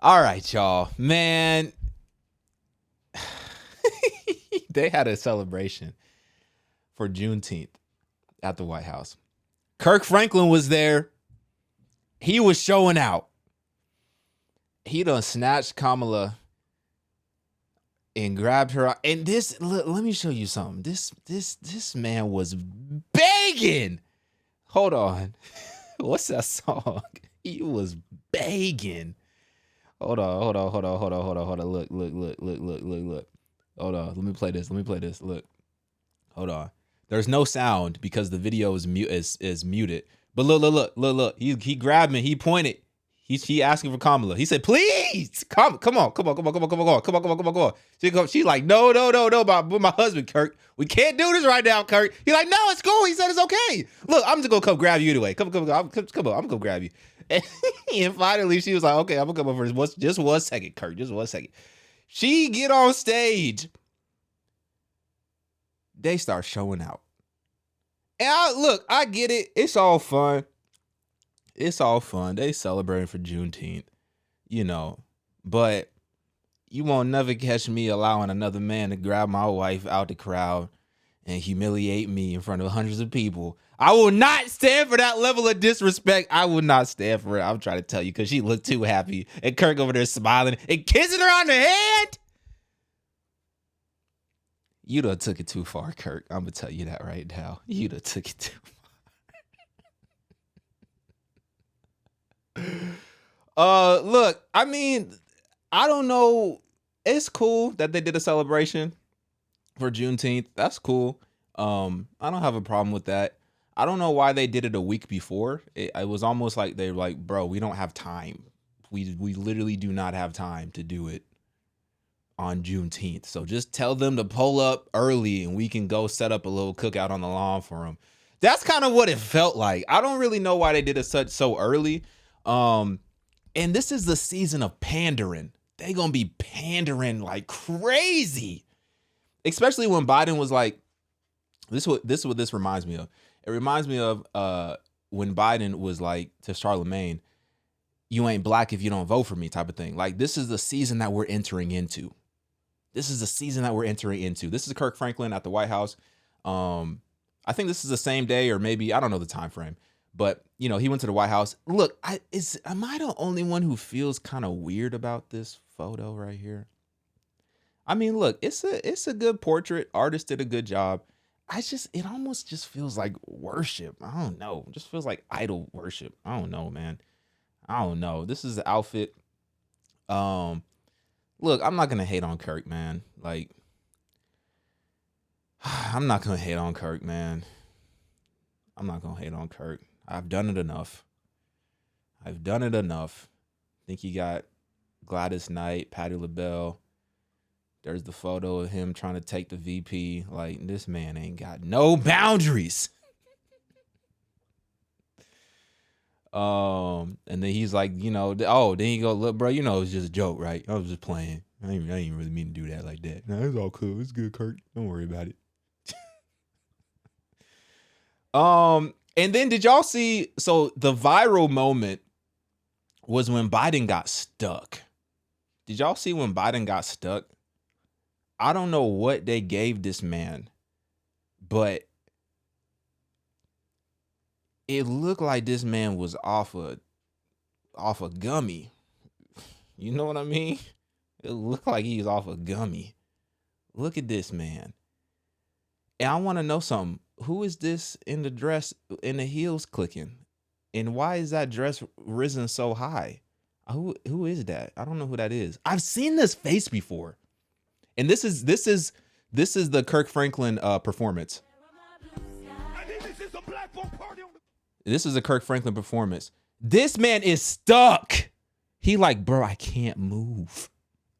All right, y'all. Man, they had a celebration for Juneteenth at the White House. Kirk Franklin was there. He was showing out. He done snatched Kamala and grabbed her. And this, let me show you something. This man was begging. Hold on. What's that song? He was begging. Hold on. Look. Hold on. Let me play this. Look. Hold on. There's no sound because the video is muted. But look. He grabbed me. He pointed. He asking for Kamala. He said, "Please, come on. She's like, no, my husband, Kirk. We can't do this right now, Kirk." He's like, "No, it's cool." He said, "It's okay. Look, I'm just gonna come grab you anyway. Come on, I'm gonna grab you." And finally, she was like, "Okay, I'm gonna come over for just 1 second, Kirk. Just 1 second." She get on stage. They start showing out. And I get it. It's all fun. They celebrating for Juneteenth, but you won't never catch me allowing another man to grab my wife out the crowd and humiliate me in front of hundreds of people. I will not stand for that level of disrespect. I will not stand for it. I'm trying to tell you, because she looked too happy. And Kirk over there smiling and kissing her on the head. You done took it too far, Kirk. I'm going to tell you that right now. You done took it too far. Look, I mean, I don't know. It's cool that they did a celebration for Juneteenth. That's cool. I don't have a problem with that. I don't know why they did it a week before. It was almost like they're like, bro, we don't have time. We literally do not have time to do it on Juneteenth. So just tell them to pull up early and we can go set up a little cookout on the lawn for them. That's kind of what it felt like. I don't really know why they did it so early. And this is the season of pandering. They gonna be pandering like crazy. Especially when Biden was like, this is what this reminds me of. It reminds me of when Biden was like to Charlemagne, "You ain't black if you don't vote for me," type of thing. Like, this is the season that we're entering into. This is Kirk Franklin at the White House. I think this is the same day, or maybe, I don't know the time frame. But, he went to the White House. Look, am I the only one who feels kind of weird about this photo right here? I mean, look, it's a good portrait. Artist did a good job. It almost just feels like worship. I don't know. It just feels like idol worship. I don't know, man. I don't know. This is the outfit. Look, I'm not going to hate on Kirk, man. Like, I'm not going to hate on Kirk, man. I'm not going to hate on Kirk. I've done it enough. I think he got Gladys Knight, Patti LaBelle. There's the photo of him trying to take the VP. Like, this man ain't got no boundaries. And then he's like, then you go, "Look, bro, it's just a joke, right? I was just playing. I ain't really mean to do that like that. No, it's all cool. It's good, Kirk. Don't worry about it." And then did y'all see, so the viral moment was when Biden got stuck. Did y'all see when Biden got stuck? I don't know what they gave this man, but it looked like this man was off a gummy. You know what I mean? It looked like he was off a gummy. Look at this man. And I want to know something. Who is this in the dress, in the heels clicking? And why is that dress risen so high? Who is that? I don't know who that is. I've seen this face before. And this is the Kirk Franklin performance. This is a Kirk Franklin performance. This man is stuck. He like, "Bro, I can't move.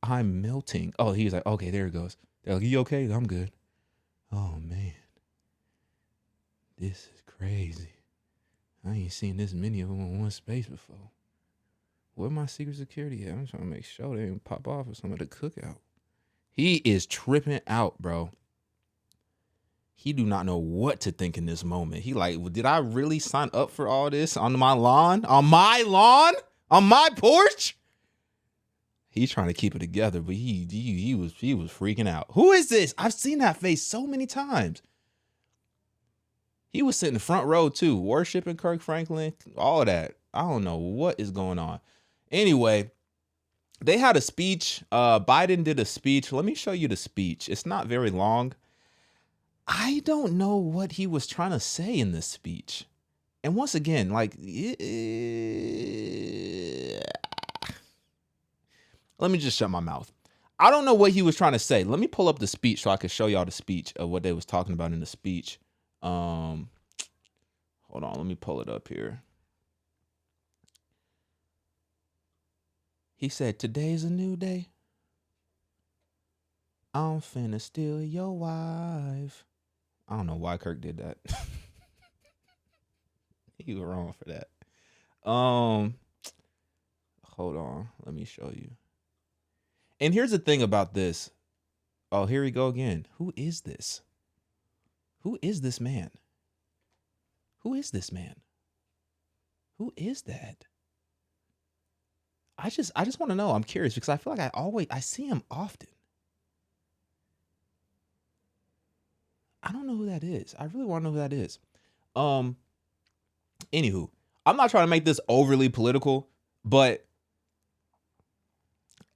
I'm melting." Oh, he's like, "Okay, there it goes." They're like, "You okay?" "I'm good." Oh man, this is crazy. I ain't seen this many of them in one space before. Where my secret security at? I'm trying to make sure they didn't pop off with some of the cookout. He is tripping out, bro. He do not know what to think in this moment. He like, "Well, did I really sign up for all this on my lawn? On my lawn? On my porch?" He's trying to keep it together, but he was freaking out. Who is this? I've seen that face so many times. He was sitting front row too, worshiping Kirk Franklin, all of that. I don't know what is going on. Anyway, they had a speech. Biden did a speech. Let me show you the speech. It's not very long. I don't know what he was trying to say in this speech. And once again, like, let me just shut my mouth. I don't know what he was trying to say. Let me pull up the speech so I can show y'all the speech of what they was talking about in the speech. Hold on, let me pull it up here. He said, "Today's a new day. I'm finna steal your wife." I don't know why Kirk did that. He was wrong for that. Hold on, let me show you. And here's the thing about this. Oh, here we go again. Who is this? Who is this man? Who is this man? Who is that? I just want to know. I'm curious because I feel like I see him often. I don't know who that is. I really want to know who that is. Anywho, I'm not trying to make this overly political, but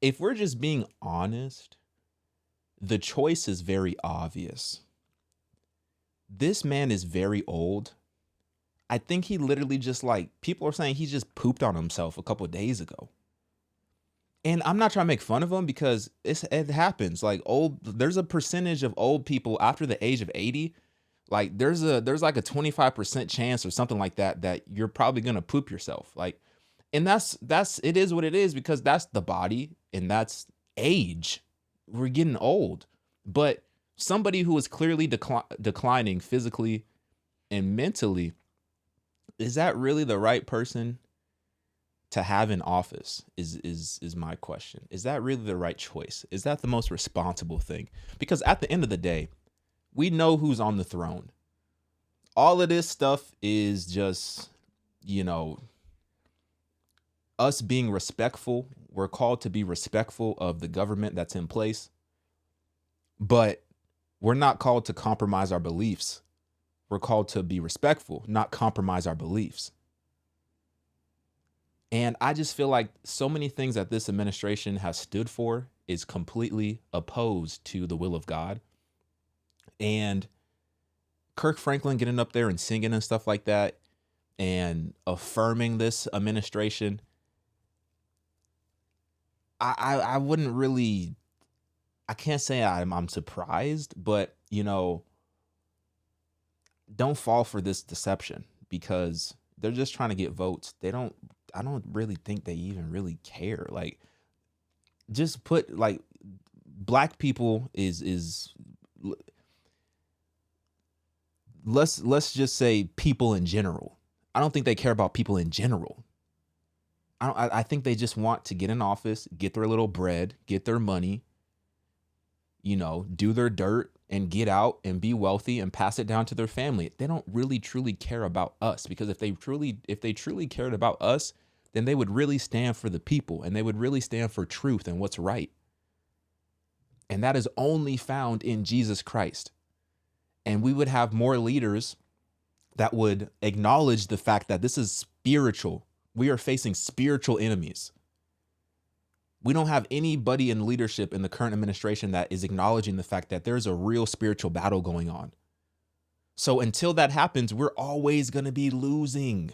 if we're just being honest, the choice is very obvious. This man is very old. I think he literally just, like, people are saying he just pooped on himself a couple of days ago. And I'm not trying to make fun of him because it happens. Like, there's a percentage of old people after the age of 80. Like, there's like a 25% chance or something like that you're probably gonna poop yourself. Like, and that's it is what it is because that's the body and that's age. We're getting old. But somebody who is clearly declining physically and mentally, is that really the right person to have in office is my question. Is that really the right choice? Is that the most responsible thing? Because at the end of the day, we know who's on the throne. All of this stuff is just, us being respectful. We're called to be respectful of the government that's in place, but we're not called to compromise our beliefs. We're called to be respectful, not compromise our beliefs. And I just feel like so many things that this administration has stood for is completely opposed to the will of God. And Kirk Franklin getting up there and singing and stuff like that and affirming this administration, I wouldn't really, I can't say I'm surprised, but, don't fall for this deception because they're just trying to get votes. I don't really think they even really care. Like, just put, like, black people is let's just say people in general. I don't think they care about people in general. I think they just want to get in office, get their little bread, get their money, do their dirt and get out and be wealthy and pass it down to their family. They don't really truly care about us because if they truly cared about us, then they would really stand for the people and they would really stand for truth and what's right. And that is only found in Jesus Christ. And we would have more leaders that would acknowledge the fact that this is spiritual. We are facing spiritual enemies. We don't have anybody in leadership in the current administration that is acknowledging the fact that there's a real spiritual battle going on. So until that happens, we're always going to be losing.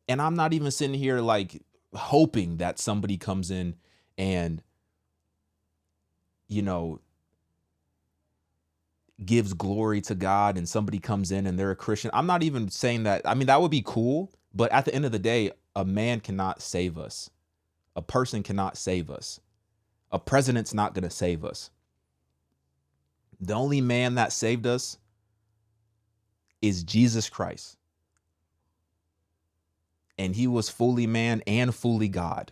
And I'm not even sitting here like hoping that somebody comes in and, gives glory to God and somebody comes in and they're a Christian. I'm not even saying that. I mean, that would be cool. But at the end of the day, a man cannot save us. A person cannot save us. A president's not going to save us. The only man that saved us is Jesus Christ. And he was fully man and fully God.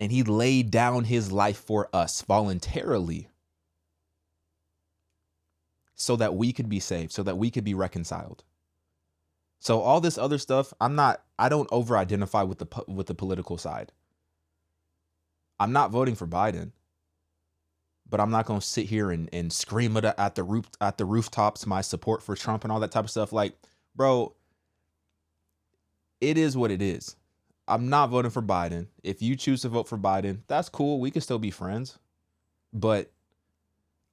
And he laid down his life for us voluntarily so that we could be saved, so that we could be reconciled. So all this other stuff, I don't over-identify with the political side. I'm not voting for Biden, but I'm not going to sit here and scream at the rooftops my support for Trump and all that type of stuff. Like, bro, it is what it is. I'm not voting for Biden. If you choose to vote for Biden, that's cool. We can still be friends. But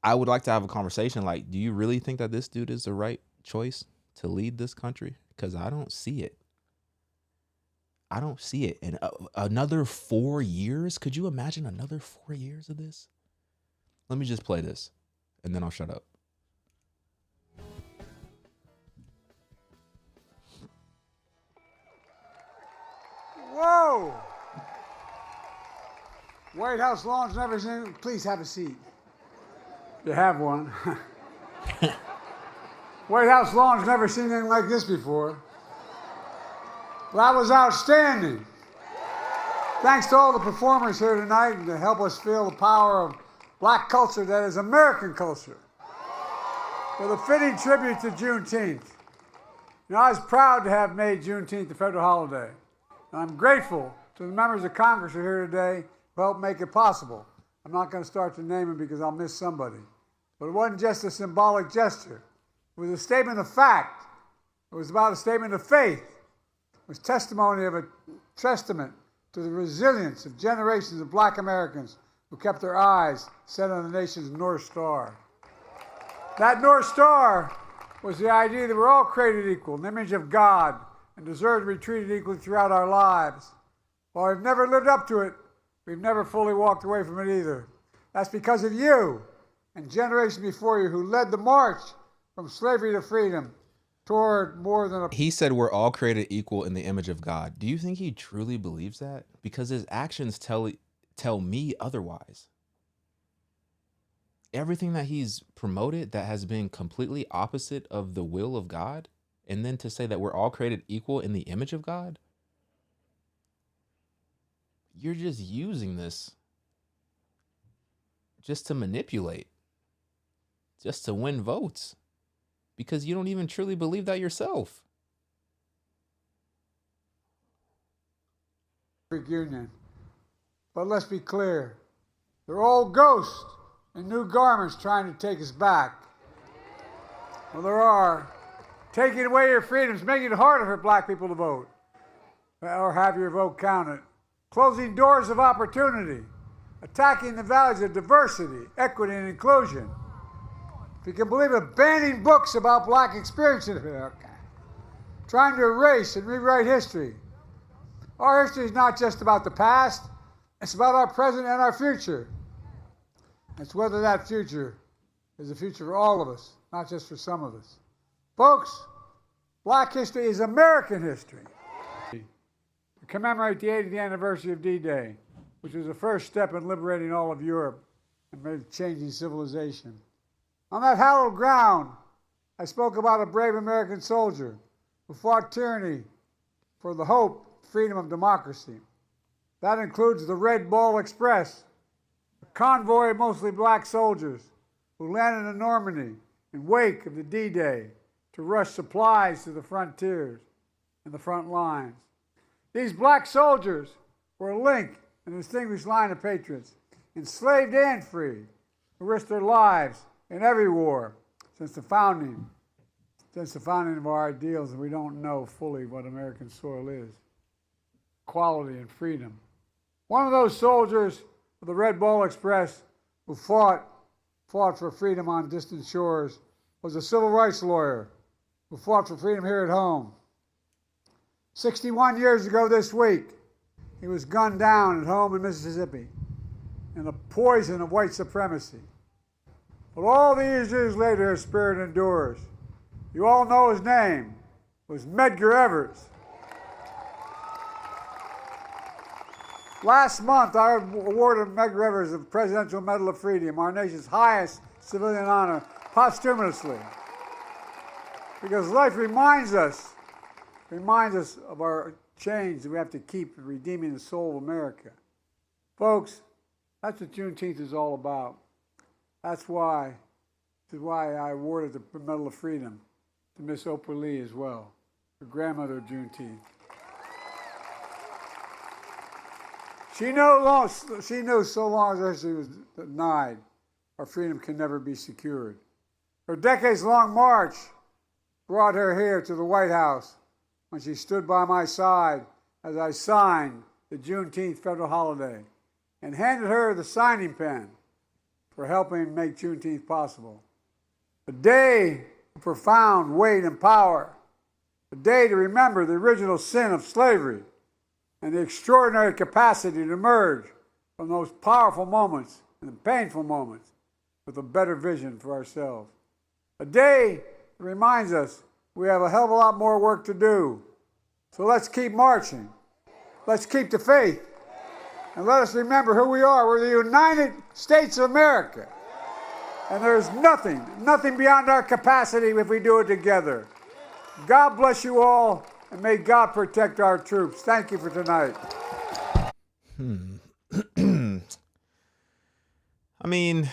I would like to have a conversation. Like, do you really think that this dude is the right choice to lead this country? Because I don't see it. I don't see it. And another 4 years? Could you imagine another 4 years of this? Let me just play this, and then I'll shut up. Whoa! White House lawns never seen. Please have a seat. You have one. White House lawns never seen anything like this before. Well, that was outstanding. Thanks to all the performers here tonight to help us feel the power of black culture that is American culture. With a fitting tribute to Juneteenth. You know, I was proud to have made Juneteenth a federal holiday. And I'm grateful to the members of Congress who are here today who helped make it possible. I'm not going to start to name them because I'll miss somebody. But it wasn't just a symbolic gesture. It was a statement of fact. It was about a statement of faith. It was testimony of a testament to the resilience of generations of black Americans who kept their eyes set on the nation's North Star. That North Star was the idea that we're all created equal in the image of God and deserve to be treated equally throughout our lives. While we've never lived up to it, we've never fully walked away from it either. That's because of you and generations before you who led the march from slavery to freedom toward more than a... He said we're all created equal in the image of God. Do you think he truly believes that? Because his actions tell me otherwise. Everything that he's promoted that has been completely opposite of the will of God, and then to say that we're all created equal in the image of God, you're just using this just to manipulate, just to win votes, because you don't even truly believe that yourself. Union. But let's be clear, they're old ghosts in new garments trying to take us back. Well, there are. Taking away your freedoms, making it harder for black people to vote or have your vote counted. Closing doors of opportunity. Attacking the values of diversity, equity, and inclusion. If you can believe it, banning books about black experience in America. Trying to erase and rewrite history. Our history is not just about the past, it's about our present and our future. It's whether that future is the future for all of us, not just for some of us. Folks, black history is American history. To commemorate the 80th anniversary of D-Day, which was the first step in liberating all of Europe and changing civilization. On that hallowed ground, I spoke about a brave American soldier who fought tyranny for the hope, freedom of democracy. That includes the Red Ball Express, a convoy of mostly black soldiers who landed in Normandy in wake of the D-Day to rush supplies to the frontiers and the front lines. These black soldiers were a link in a distinguished line of patriots, enslaved and free, who risked their lives in every war since the founding of our ideals, and we don't know fully what American soil is. Equality and freedom. One of those soldiers of the Red Ball Express who fought for freedom on distant shores was a civil rights lawyer who fought for freedom here at home. 61 years ago this week, he was gunned down at home in Mississippi in the poison of white supremacy. But all these years later, his spirit endures. You all know his name. It was Medgar Evers. Last month, I awarded Medgar Evers the Presidential Medal of Freedom, our nation's highest civilian honor, posthumously. Because life reminds us of our change that we have to keep in redeeming the soul of America. Folks, that's what Juneteenth is all about. This is why I awarded the Medal of Freedom to Miss Oprah Lee as well, the grandmother of Juneteenth. She knew so long as she was denied, our freedom can never be secured. Her decades-long march brought her here to the White House when she stood by my side as I signed the Juneteenth federal holiday and handed her the signing pen for helping make Juneteenth possible. A day of profound weight and power, a day to remember the original sin of slavery and the extraordinary capacity to emerge from those powerful moments and painful moments with a better vision for ourselves. A day that reminds us we have a hell of a lot more work to do. So let's keep marching. Let's keep the faith. And let us remember who we are. We're the United States of America. And there's nothing beyond our capacity if we do it together. God bless you all, and may God protect our troops. Thank you for tonight. I mean,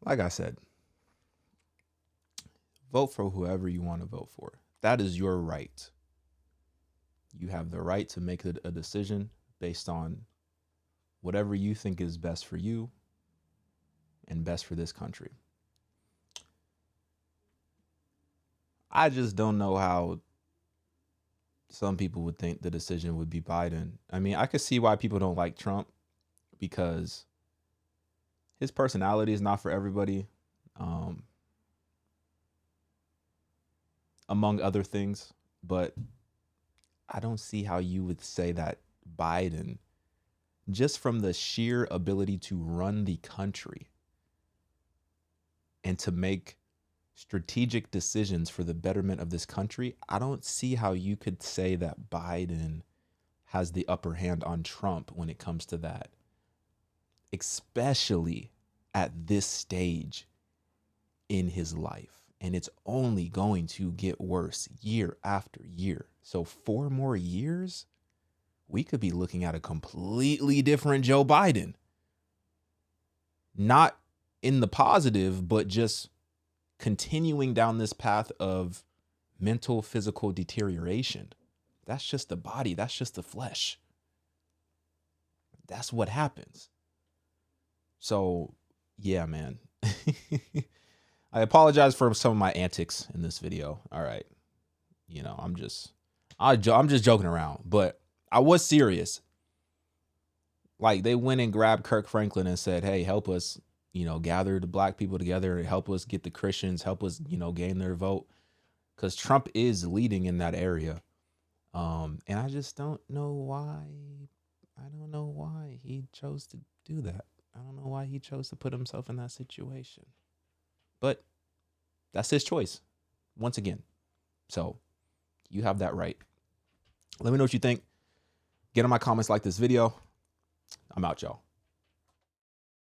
like I said, vote for whoever you want to vote for. That is your right. You have the right to make a decision based on whatever you think is best for you and best for this country. I just don't know how some people would think the decision would be Biden. I mean, I could see why people don't like Trump, because his personality is not for everybody, among other things. But I don't see how you would say that Biden, just from the sheer ability to run the country and to make strategic decisions for the betterment of this country, I don't see how you could say that Biden has the upper hand on Trump when it comes to that, especially at this stage in his life. And it's only going to get worse year after year. So 4 more years, we could be looking at a completely different Joe Biden. Not in the positive, but just continuing down this path of mental, physical deterioration. That's just the body. That's just the flesh. That's what happens. So, yeah, man. I apologize for some of my antics in this video. All right. You know, I'm just joking around, but I was serious. Like, they went and grabbed Kirk Franklin and said, hey, help us, you know, gather the black people together, help us get the Christians, help us, you know, gain their vote. Because Trump is leading in that area. And I just don't know why. I don't know why he chose to do that. I don't know why he chose to put himself in that situation. But that's his choice, once again. So you have that right. Let me know what you think. Get in my comments, like this video. I'm out, y'all.